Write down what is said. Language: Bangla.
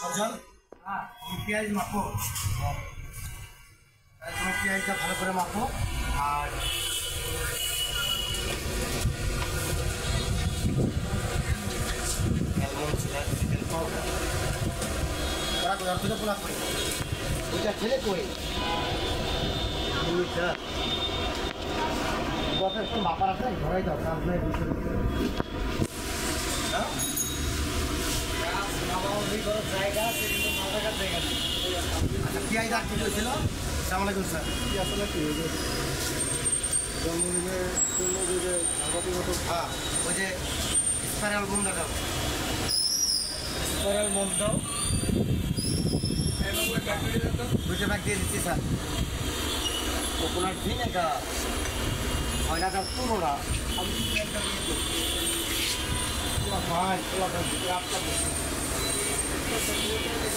সজল পেঁয়াজ মাখো, তোমার পেঁয়াজটা ভালো করে মাখো। আর ওরা থেকে পোলা করে ওইটা ছেলে করে বাপার আছে ঘরেই দাও আপনার জায়গা আছে কিন্তু মাথাকার জায়গা নেই। আচ্ছা পেঁয়াজ আর কি হয়েছিল? আসসালামু আলাইকুম স্যার। কি আসলে কি হয়েছে জন্মদিনে জন্মদিনে সাংবাদিক মতো? হ্যাঁ ওই যে স্পাইরাল মন দাও, স্পাইরাল মন দাও, দুটো ব্যাগ দিয়ে দিচ্ছি স্যার। কোকোনাট ভিনেগার ময়নাটার পুরোটা আমি একটা দিয়ে দিচ্ছি। ভাই